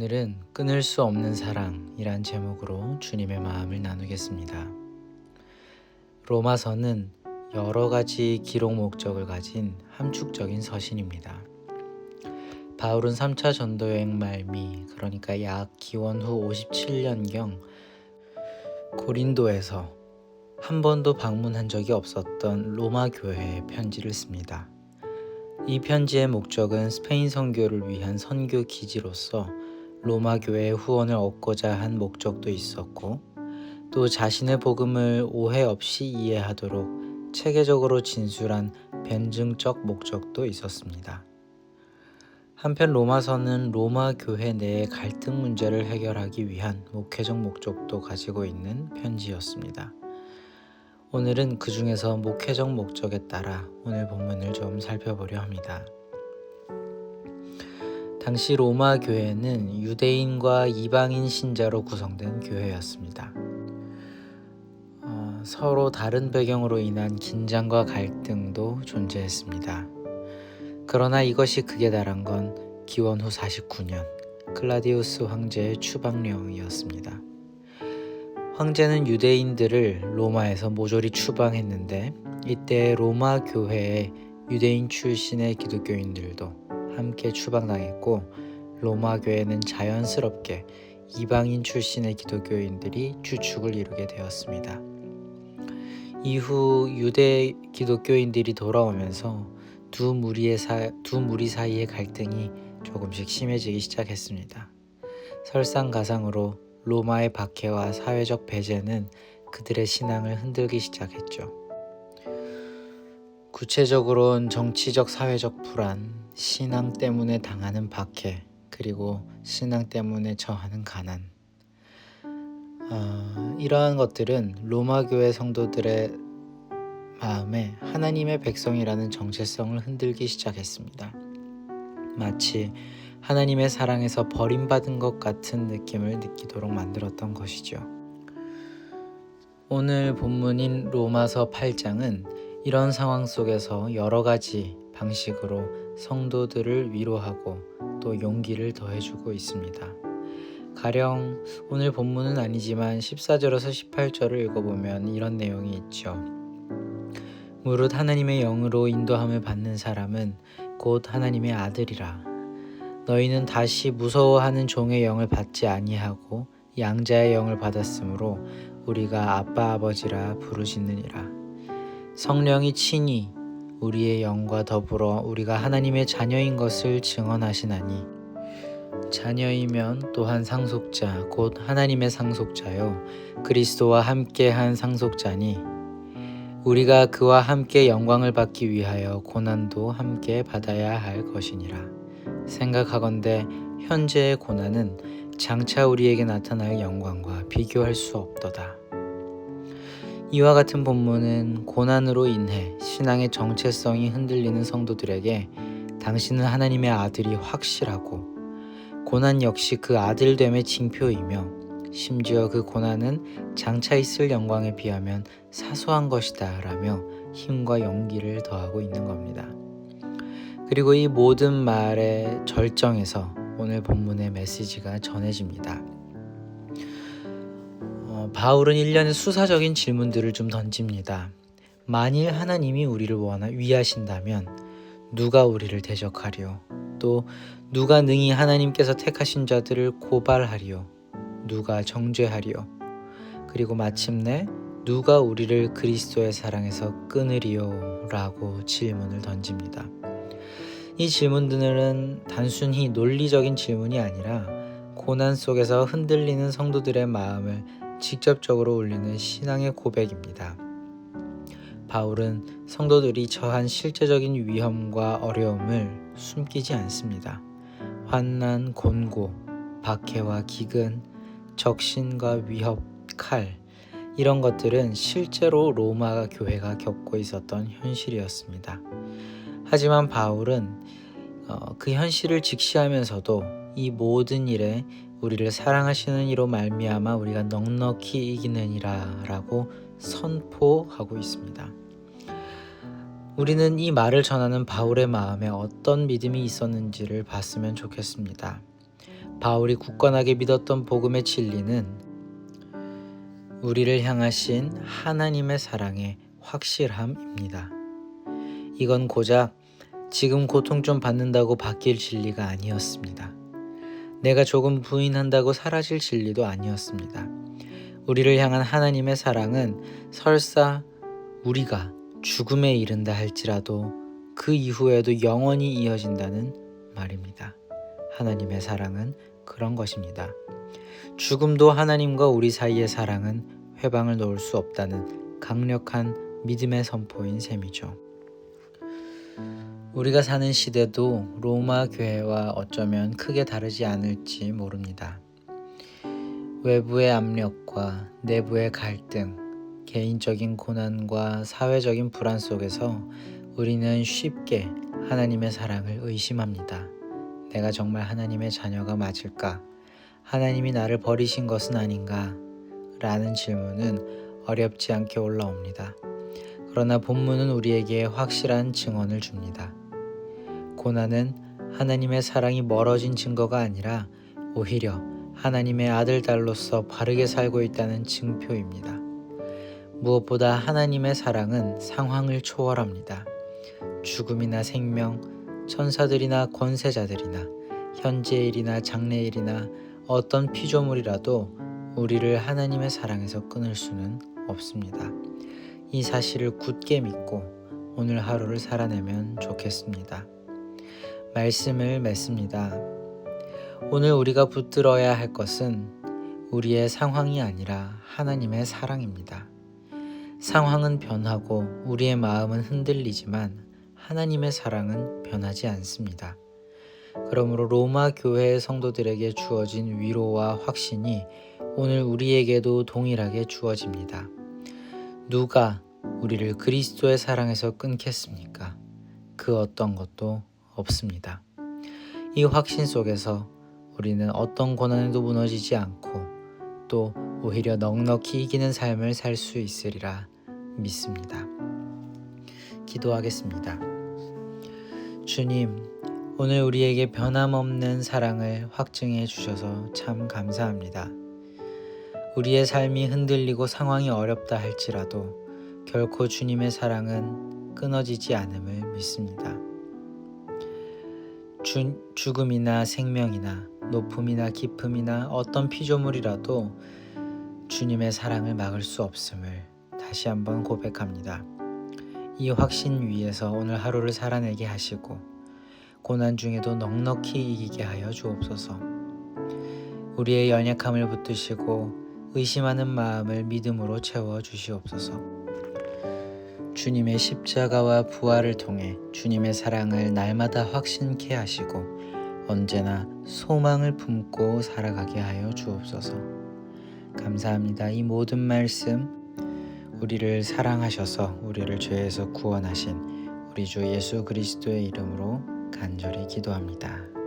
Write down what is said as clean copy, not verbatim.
오늘은 끊을 수 없는 사랑이란 제목으로 주님의 마음을 나누겠습니다. 로마서는 여러 가지 기록 목적을 가진 함축적인 서신입니다. 바울은 3차 전도여행 말미, 그러니까 약 기원 후 57년경 고린도에서 한 번도 방문한 적이 없었던 로마 교회에 편지를 씁니다. 이 편지의 목적은 스페인 선교를 위한 선교 기지로서 로마 교회의 후원을 얻고자 한 목적도 있었고, 또 자신의 복음을 오해 없이 이해하도록 체계적으로 진술한 변증적 목적도 있었습니다. 한편 로마서는 로마 교회 내의 갈등 문제를 해결하기 위한 목회적 목적도 가지고 있는 편지였습니다. 오늘은 그 중에서 목회적 목적에 따라 오늘 본문을 좀 살펴보려 합니다. 당시 로마 교회는 유대인과 이방인 신자로 구성된 교회였습니다. 서로 다른 배경으로 인한 긴장과 갈등도 존재했습니다. 그러나 이것이 극에 달한 건 기원 후 49년 클라디우스 황제의 추방령이었습니다. 황제는 유대인들을 로마에서 모조리 추방했는데, 이때 로마 교회의 유대인 출신의 기독교인들도 함께 추방당했고, 로마 교회는 자연스럽게 이방인 출신의 기독교인들이 주축을 이루게 되었습니다. 이후 유대 기독교인들이 돌아오면서 두 무리 사이의 갈등이 조금씩 심해지기 시작했습니다. 설상가상으로 로마의 박해와 사회적 배제는 그들의 신앙을 흔들기 시작했죠. 구체적으로는 정치적 사회적 불안, 신앙 때문에 당하는 박해, 그리고 신앙 때문에 처하는 가난. 이러한 것들은 로마 교회 성도들의 마음에 하나님의 백성이라는 정체성을 흔들기 시작했습니다. 마치 하나님의 사랑에서 버림받은 것 같은 느낌을 느끼도록 만들었던 것이죠. 오늘 본문인 로마서 8장은 이런 상황 속에서 여러 가지 방식으로 성도들을 위로하고 또 용기를 더해주고 있습니다. 가령 오늘 본문은 아니지만 14절에서 18절을 읽어보면 이런 내용이 있죠. 무릇 하나님의 영으로 인도함을 받는 사람은 곧 하나님의 아들이라. 너희는 다시 무서워하는 종의 영을 받지 아니하고 양자의 영을 받았으므로 우리가 아빠 아버지라 부르짖느니라. 성령이 친히 우리의 영과 더불어 우리가 하나님의 자녀인 것을 증언하시나니, 자녀이면 또한 상속자 곧 하나님의 상속자요 그리스도와 함께한 상속자니, 우리가 그와 함께 영광을 받기 위하여 고난도 함께 받아야 할 것이니라. 생각하건대 현재의 고난은 장차 우리에게 나타날 영광과 비교할 수 없도다. 이와 같은 본문은 고난으로 인해 신앙의 정체성이 흔들리는 성도들에게 당신은 하나님의 아들이 확실하고, 고난 역시 그 아들됨의 징표이며, 심지어 그 고난은 장차 있을 영광에 비하면 사소한 것이다 라며 힘과 용기를 더하고 있는 겁니다. 그리고 이 모든 말의 절정에서 오늘 본문의 메시지가 전해집니다. 바울은 일련의 수사적인 질문들을 좀 던집니다. 만일 하나님이 우리를 위하신다면 누가 우리를 대적하리요? 또 누가 능히 하나님께서 택하신 자들을 고발하리요? 누가 정죄하리요? 그리고 마침내 누가 우리를 그리스도의 사랑에서 끊으리요? 라고 질문을 던집니다. 이 질문들은 단순히 논리적인 질문이 아니라 고난 속에서 흔들리는 성도들의 마음을 직접적으로 울리는 신앙의 고백입니다. 바울은 성도들이 처한 실제적인 위험과 어려움을 숨기지 않습니다. 환난, 곤고, 박해와 기근, 적신과 위협, 칼, 이런 것들은 실제로 로마 교회가 겪고 있었던 현실이었습니다. 하지만 바울은 그 현실을 직시하면서도 이 모든 일에 우리를 사랑하시는 이로 말미암아 우리가 넉넉히 이기느니라 라고 선포하고 있습니다. 우리는 이 말을 전하는 바울의 마음에 어떤 믿음이 있었는지를 봤으면 좋겠습니다. 바울이 굳건하게 믿었던 복음의 진리는 우리를 향하신 하나님의 사랑의 확실함입니다. 이건 고작 지금 고통 좀 받는다고 바뀔 진리가 아니었습니다. 내가 조금 부인한다고 사라질 진리도 아니었습니다. 우리를 향한 하나님의 사랑은 설사 우리가 죽음에 이른다 할지라도 그 이후에도 영원히 이어진다는 말입니다. 하나님의 사랑은 그런 것입니다. 죽음도 하나님과 우리 사이의 사랑은 회방을 놓을 수 없다는 강력한 믿음의 선포인 셈이죠. 우리가 사는 시대도 로마 교회와 어쩌면 크게 다르지 않을지 모릅니다. 외부의 압력과 내부의 갈등, 개인적인 고난과 사회적인 불안 속에서 우리는 쉽게 하나님의 사랑을 의심합니다. 내가 정말 하나님의 자녀가 맞을까? 하나님이 나를 버리신 것은 아닌가? 라는 질문은 어렵지 않게 올라옵니다. 그러나 본문은 우리에게 확실한 증언을 줍니다. 고난은 하나님의 사랑이 멀어진 증거가 아니라 오히려 하나님의 아들, 딸로서 바르게 살고 있다는 증표입니다. 무엇보다 하나님의 사랑은 상황을 초월합니다. 죽음이나 생명, 천사들이나 권세자들이나 현재의 일이나 장래의 일이나 어떤 피조물이라도 우리를 하나님의 사랑에서 끊을 수는 없습니다. 이 사실을 굳게 믿고 오늘 하루를 살아내면 좋겠습니다. 말씀을 맺습니다. 오늘 우리가 붙들어야 할 것은 우리의 상황이 아니라 하나님의 사랑입니다. 상황은 변하고 우리의 마음은 흔들리지만 하나님의 사랑은 변하지 않습니다. 그러므로 로마 교회의 성도들에게 주어진 위로와 확신이 오늘 우리에게도 동일하게 주어집니다. 누가 우리를 그리스도의 사랑에서 끊겠습니까? 그 어떤 것도 없습니다. 이 확신 속에서 우리는 어떤 고난에도 무너지지 않고 또 오히려 넉넉히 이기는 삶을 살 수 있으리라 믿습니다. 기도하겠습니다. 주님, 오늘 우리에게 변함없는 사랑을 확증해 주셔서 참 감사합니다. 우리의 삶이 흔들리고 상황이 어렵다 할지라도 결코 주님의 사랑은 끊어지지 않음을 믿습니다. 죽음이나 생명이나 높음이나 깊음이나 어떤 피조물이라도 주님의 사랑을 막을 수 없음을 다시 한번 고백합니다. 이 확신 위에서 오늘 하루를 살아내게 하시고 고난 중에도 넉넉히 이기게 하여 주옵소서. 우리의 연약함을 붙드시고 의심하는 마음을 믿음으로 채워 주시옵소서. 주님의 십자가와 부활을 통해 주님의 사랑을 날마다 확신케 하시고 언제나 소망을 품고 살아가게 하여 주옵소서. 감사합니다. 이 모든 말씀 우리를 사랑하셔서 우리를 죄에서 구원하신 우리 주 예수 그리스도의 이름으로 간절히 기도합니다.